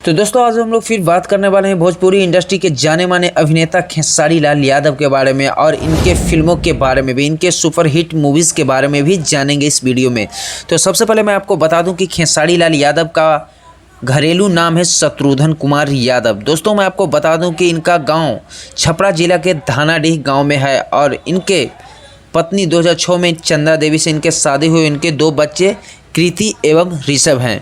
तो दोस्तों आज हम लोग फिर बात करने वाले हैं भोजपुरी इंडस्ट्री के जाने माने अभिनेता खेसारी लाल यादव के बारे में और इनके फिल्मों के बारे में भी, इनके सुपरहिट मूवीज़ के बारे में भी जानेंगे इस वीडियो में। तो सबसे पहले मैं आपको बता दूं कि खेसारी लाल यादव का घरेलू नाम है शत्रुघ्न कुमार यादव। दोस्तों मैं आपको बता दूं कि इनका गाँव छपरा जिला के धानाडीह गाँव में है और इनके पत्नी 2006 में चंदा देवी से इनके शादी हुए। इनके 2 बच्चे कृति एवं ऋषभ हैं।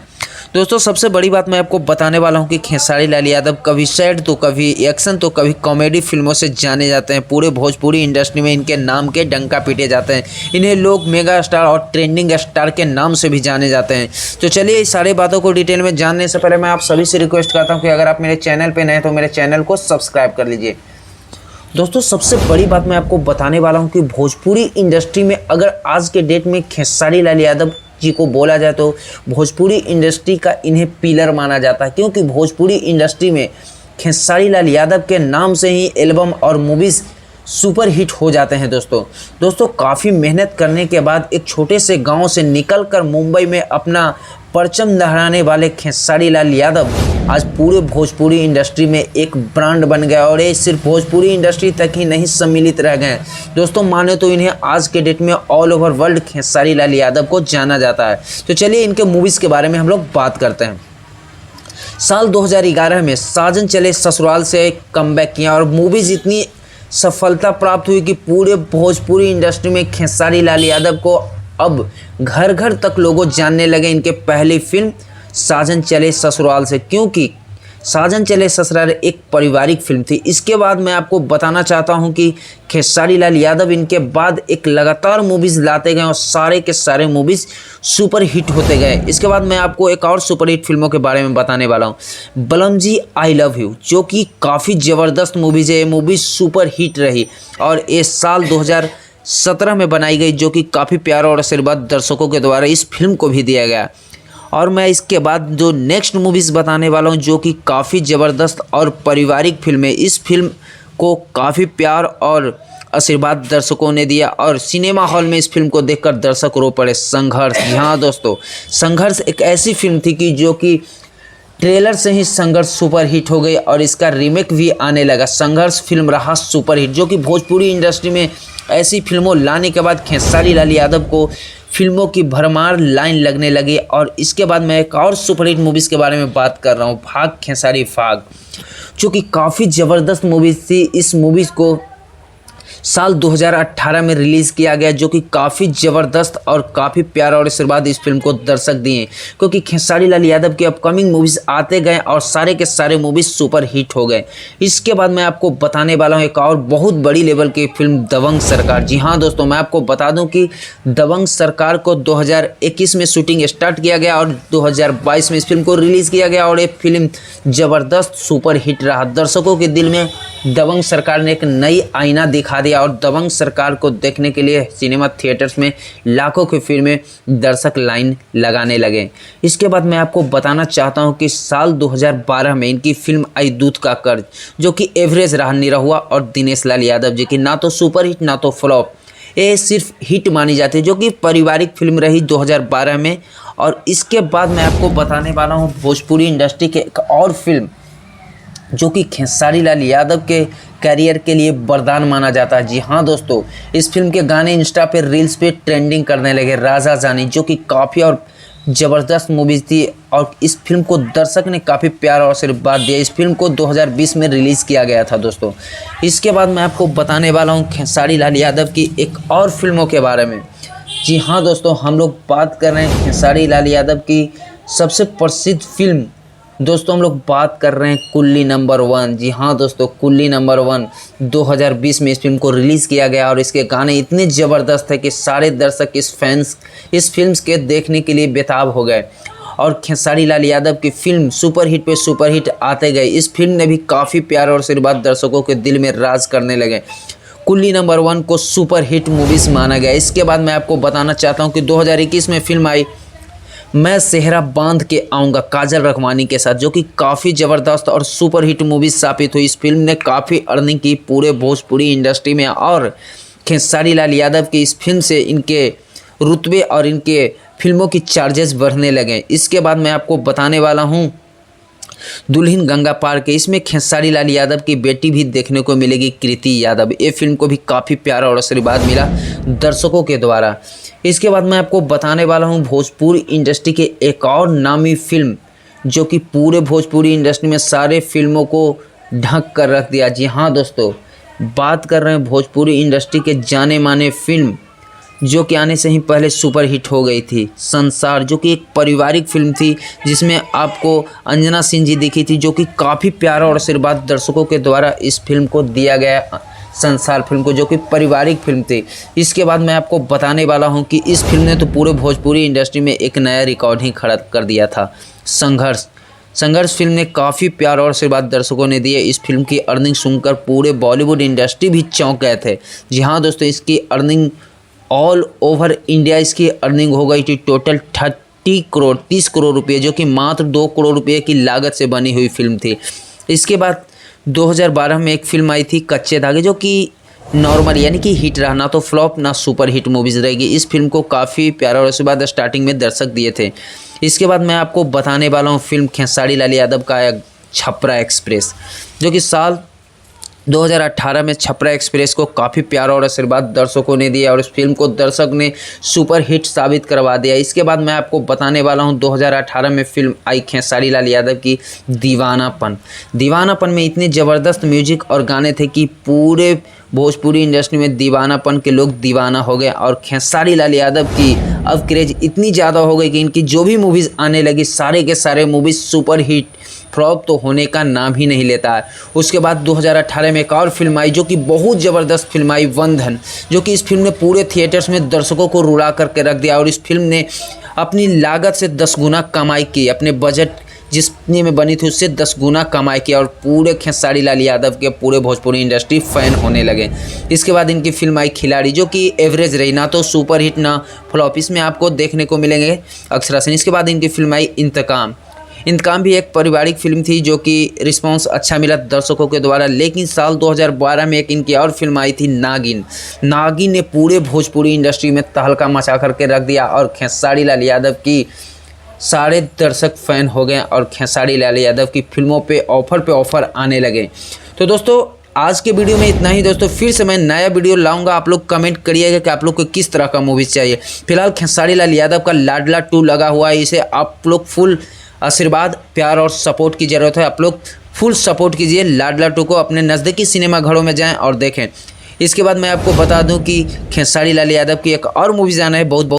दोस्तों सबसे बड़ी बात मैं आपको बताने वाला हूं कि खेसारी लाल यादव कभी सैड तो कभी एक्शन तो कभी कॉमेडी फिल्मों से जाने जाते हैं। पूरे भोजपुरी इंडस्ट्री में इनके नाम के डंका पीटे जाते हैं। इन्हें लोग मेगा स्टार और ट्रेंडिंग स्टार के नाम से भी जाने जाते हैं। तो चलिए इस सारी बातों को डिटेल में जानने से पहले मैं आप सभी से रिक्वेस्ट करता हूँ कि अगर आप मेरे चैनल पर नए हैं तो मेरे चैनल को सब्सक्राइब कर लीजिए। दोस्तों सबसे बड़ी बात मैं आपको बताने वाला हूं कि भोजपुरी इंडस्ट्री में अगर आज के डेट में खेसारी लाल यादव जी को बोला जाए तो भोजपुरी इंडस्ट्री का इन्हें पिलर माना जाता है, क्योंकि भोजपुरी इंडस्ट्री में खेसारी लाल यादव के नाम से ही एल्बम और मूवीज़ सुपर हिट हो जाते हैं। दोस्तों काफ़ी मेहनत करने के बाद एक छोटे से गांव से निकलकर मुंबई में अपना परचम लहराने वाले खेसारी लाल यादव आज पूरे भोजपुरी इंडस्ट्री में एक ब्रांड बन गया और ये सिर्फ भोजपुरी इंडस्ट्री तक ही नहीं सम्मिलित रह गए। दोस्तों माने तो इन्हें आज के डेट में all over world Khesari Lal Yadav को जाना जाता है। तो चलिए इनके मूवीज़ के बारे में हम लोग बात करते हैं। साल 2011 में साजन चले ससुराल से कमबैक किया और मूवीज़ इतनी सफलता प्राप्त हुई कि पूरे भोजपुरी इंडस्ट्री में खेसारी लाल यादव को अब घर घर तक लोगों जानने लगे इनके पहली फिल्म साजन चले ससुराल से, क्योंकि साजन चले ससुराल एक पारिवारिक फिल्म थी। इसके बाद मैं आपको बताना चाहता हूं कि खेसारी लाल यादव इनके बाद एक लगातार मूवीज़ लाते गए और सारे के सारे मूवीज़ सुपर हिट होते गए। इसके बाद मैं आपको एक और सुपर हिट फिल्मों के बारे में बताने वाला हूं, बलम जी आई लव यू, जो कि काफ़ी ज़बरदस्त मूवीज़ है। ये मूवी सुपर हिट रही और ये साल 2017 में बनाई गई, जो कि काफ़ी प्यारा और आशीर्वाद दर्शकों के द्वारा इस फिल्म को भी दिया गया। और मैं इसके बाद जो नेक्स्ट मूवीज़ बताने वाला हूं, जो कि काफ़ी ज़बरदस्त और पारिवारिक फिल्म है। इस फिल्म को काफ़ी प्यार और आशीर्वाद दर्शकों ने दिया और सिनेमा हॉल में इस फिल्म को देखकर दर्शक रो पड़े। संघर्ष, हाँ दोस्तों संघर्ष एक ऐसी फिल्म थी कि जो कि ट्रेलर से ही संघर्ष सुपर हिट हो गई और इसका रीमेक भी आने लगा। संघर्ष फिल्म रहा सुपर हिट, जो कि भोजपुरी इंडस्ट्री में ऐसी फिल्मों लाने के बाद खेसारी लाल यादव को फिल्मों की भरमार लाइन लगने लगी। और इसके बाद मैं एक और सुपरहिट मूवीज़ के बारे में बात कर रहा हूँ, भाग खेसारी भाग, जो कि काफ़ी ज़बरदस्त मूवीज़ थी। इस मूवीज़ को साल 2018 में रिलीज़ किया गया, जो कि काफ़ी ज़बरदस्त और काफ़ी प्यारा और आशीर्वाद इस फिल्म को दर्शक दिए, क्योंकि खेसारी लाल यादव की अपकमिंग मूवीज़ आते गए और सारे के सारे मूवीज़ सुपर हिट हो गए। इसके बाद मैं आपको बताने वाला हूँ एक और बहुत बड़ी लेवल की फिल्म दबंग सरकार। जी हाँ दोस्तों, मैं आपको बता दूँ कि दबंग सरकार को 2021 में शूटिंग स्टार्ट किया गया और 2022 में इस फिल्म को रिलीज़ किया गया और ये फिल्म ज़बरदस्त सुपर हिट रहा। दर्शकों के दिल में दबंग सरकार ने एक नई आईना दिखा दिया और दबंग सरकार को देखने के लिए सिनेमा थिएटर्स में लाखों की फिल्में दर्शक लाइन लगाने लगे। इसके बाद मैं आपको बताना चाहता हूं कि साल 2012 में इनकी फिल्म आई दूध का कर्ज, जो कि एवरेज रहा निरहुआ और दिनेश लाल यादव जी की ना तो सुपर हिट ना तो फ्लॉप, ये सिर्फ हिट मानी जाती है, जो कि पारिवारिक फिल्म रही 2012 में। और इसके बाद मैं आपको बताने वाला हूँ भोजपुरी इंडस्ट्री के एक और फिल्म, जो कि खेसारी लाल यादव के करियर के लिए वरदान माना जाता है। जी हाँ दोस्तों, इस फिल्म के गाने इंस्टा पे रील्स पे ट्रेंडिंग करने लगे, राजा जानी, जो कि काफ़ी और ज़बरदस्त मूवीज़ थी और इस फिल्म को दर्शक ने काफ़ी प्यार और आशीर्वाद दिया। इस फिल्म को 2020 में रिलीज़ किया गया था दोस्तों। इसके बाद मैं आपको बताने वाला हूँ खेसारी लाल यादव की एक और फिल्मों के बारे में। जी हाँ दोस्तों, हम लोग बात कर रहे हैं खेसारी लाल यादव की सबसे प्रसिद्ध फिल्म। दोस्तों हम लोग बात कर रहे हैं कुल्ली नंबर 1। जी हाँ दोस्तों, कुल्ली नंबर 1 2020 में इस फिल्म को रिलीज़ किया गया और इसके गाने इतने ज़बरदस्त है कि सारे दर्शक इस फिल्म के देखने के लिए बेताब हो गए और खेसारी लाल यादव की फिल्म सुपर हिट पे सुपर हिट आते गए। इस फिल्म ने भी काफ़ी प्यार और आशीर्वाद दर्शकों के दिल में राज करने लगे। कुल्ली नंबर 1 को सुपर हिट मूवीज़ माना गया। इसके बाद मैं आपको बताना चाहता हूँ कि 2021 में फिल्म आई मैं सेहरा बांध के आऊँगा काजल रखवानी के साथ, जो कि काफ़ी ज़बरदस्त और सुपर हिट मूवी साबित हुई। इस फिल्म ने काफ़ी अर्निंग की पूरे भोजपुरी इंडस्ट्री में और खेसारी लाल यादव की इस फिल्म से इनके रुतबे और इनके फिल्मों की चार्जेस बढ़ने लगे। इसके बाद मैं आपको बताने वाला हूँ दुल्हन गंगा पार के, इसमें खेसारी लाल यादव की बेटी भी देखने को मिलेगी, कृति यादव। ये फिल्म को भी काफ़ी प्यारा और आशीर्वाद मिला दर्शकों के द्वारा। इसके बाद मैं आपको बताने वाला हूँ भोजपुरी इंडस्ट्री के एक और नामी फिल्म जो कि पूरे भोजपुरी इंडस्ट्री में सारे फिल्मों को ढक कर रख दिया। जी हाँ दोस्तों, बात कर रहे हैं भोजपुरी इंडस्ट्री के जाने माने फिल्म जो कि आने से ही पहले सुपर हिट हो गई थी, संसार, जो कि एक पारिवारिक फिल्म थी जिसमें आपको अंजना सिंह जी दिखी थी, जो कि काफ़ी प्यारा और आशीर्वाद दर्शकों के द्वारा इस फिल्म को दिया गया, संसार फिल्म को, जो कि पारिवारिक फिल्म थी। इसके बाद मैं आपको बताने वाला हूं कि इस फिल्म ने तो पूरे भोजपुरी इंडस्ट्री में एक नया रिकॉर्ड ही खड़ा कर दिया था। संघर्ष फिल्म ने काफ़ी प्यार और आशीर्वाद दर्शकों ने दिए। इस फिल्म की अर्निंग सुनकर पूरे बॉलीवुड इंडस्ट्री भी चौंक गए थे। जी हाँ दोस्तों, इसकी अर्निंग ऑल ओवर इंडिया इसकी अर्निंग हो गई थी टोटल 30 करोड़ रुपये, जो कि मात्र 2 करोड़ रुपये की लागत से बनी हुई फिल्म थी। इसके बाद 2012 में एक फिल्म आई थी कच्चे धागे, जो कि नॉर्मल यानी कि हिट रहा, ना तो फ्लॉप ना सुपर हिट मूवीज़ रहेगी। इस फिल्म को काफ़ी प्यारा और उसके बाद स्टार्टिंग में दर्शक दिए थे। इसके बाद मैं आपको बताने वाला हूँ फिल्म खेसारी लाल यादव का छपरा एक्सप्रेस, जो कि साल 2018 में छपरा एक्सप्रेस को काफ़ी प्यारा और आशीर्वाद दर्शकों ने दिया और इस फिल्म को दर्शक ने सुपर हिट साबित करवा दिया। इसके बाद मैं आपको बताने वाला हूं 2018 में फिल्म आई खेसारी लाल यादव की दीवानापन में इतने ज़बरदस्त म्यूजिक और गाने थे कि पूरे भोजपुरी इंडस्ट्री में दीवानापन के लोग दीवाना हो गए और खेसारी लाल यादव की अब क्रेज इतनी ज़्यादा हो गई कि इनकी जो भी मूवीज़ आने लगी सारे के सारे मूवीज़ सुपर हिट, फ्लॉप तो होने का नाम ही नहीं लेता है। उसके बाद 2018 में एक और फिल्म आई जो कि बहुत ज़बरदस्त फिल्म आई, वंधन, जो कि इस फिल्म ने पूरे थिएटर्स में दर्शकों को रुला करके रख दिया और इस फिल्म ने अपनी लागत से 10 गुना कमाई की, अपने बजट जितने में बनी थी उससे 10 गुना कमाई किया और पूरे खेसारी लाल यादव के पूरे भोजपुरी इंडस्ट्री फैन होने लगे। इसके बाद इनकी फिल्म आई खिलाड़ी, जो कि एवरेज रही, ना तो सुपर हिट ना फ्लॉप, इसमें आपको देखने को मिलेंगे अक्षरा सेन। इसके बाद इनकी फिल्म आई इंतकाम भी एक पारिवारिक फिल्म थी जो कि रिस्पांस अच्छा मिला दर्शकों के द्वारा। लेकिन साल 2012 में एक इनकी और फिल्म आई थी नागिन ने पूरे भोजपुरी इंडस्ट्री में तहलका मचा करके रख दिया और खेसारी लाल यादव की सारे दर्शक फ़ैन हो गए और खेसारी लाल यादव की फिल्मों पे ऑफ़र आने लगे। तो दोस्तों आज के वीडियो में इतना ही दोस्तों, फिर से मैं नया वीडियो लाऊंगा। आप लोग कमेंट करिएगा कि आप लोग को किस तरह का मूवीज़ चाहिए। फिलहाल खेसारी लाल यादव का लाडला 2 लगा हुआ है, इसे आप लोग फुल आशीर्वाद, प्यार और सपोर्ट की ज़रूरत है। आप लोग फुल सपोर्ट कीजिए लाडला 2 को, अपने नज़दीकी सिनेमा घरों में जाएँ और देखें। इसके बाद मैं आपको बता दूँ कि खेसारी लाल यादव की एक और मूवीज़ आना है बहुत